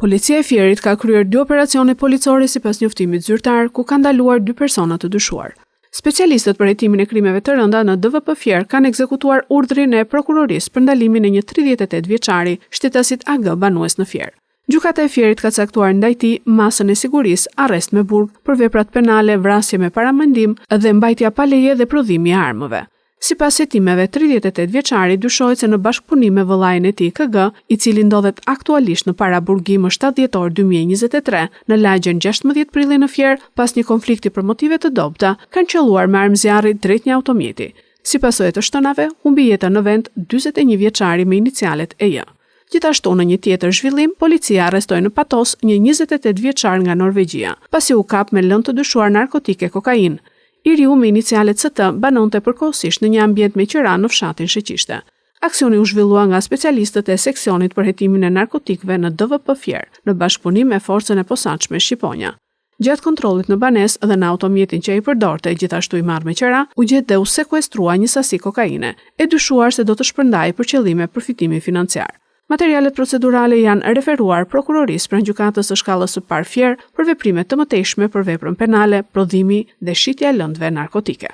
Policia e Fierit ka kryer 2 operacione policore sipas njoftimit zyrtar, ku ka ndaluar 2 persona të dyshuar. Specialistët për hetimin e krimeve të rënda në DVP Fier kanë ekzekutuar urdhrin e prokurorisë për ndalimin e një 38 vjeçari shtetasit AG banues në Fier. Gjykata e Fierit ka caktuar ndaj tij masën e sigurisë, arrest me burg për veprat penale, vrasje me paramendim dhe mbajtja pa leje dhe prodhimi i armëve. Sipas hetimeve, 38 vjeçari dyshohet se në bashkëpunim me vëllain e tij KG, i cili ndodhet aktualisht në paraburgim më 7 dhjetor 2023 në lagjen 16 prilli në Fier, pas një konflikti për motive të dobta, kanë qelluar me armë zjarri drejt një automjeti. Sipas së të shtonave, humbi jetën në vend 41 vjeçari me inicialet EJ. Gjithashtu në një tjetër zhvillim, policia arrestoi në Patos një 28 vjeçar nga Norvegjia, pasi u kap me lënë të dyshuar narkotike kokainë. I riu me inicialet ST banonte përkohësisht në një ambient me qira në fshatin Sheqishte. Aksioni u zhvillua nga specialistët e seksionit për hetimin e narkotikëve në DVP Fier, në bashkëpunim me forcën e posaçme Shqiponja. Gjatë kontrollit në banesë dhe në automjetin që i përdorte gjithashtu i marrë me qira, u gjet dhe u sekuestrua një sasi kokaine, e dyshuar se do të shpërndajë për qëllime përfitimi financiar. Materialet procedurale janë referuar prokurorisë pranë gjykatës së shkallës së parë Fier për veprime të mëtejshme për veprën penale, prodhimi dhe shitja e lëndëve narkotike.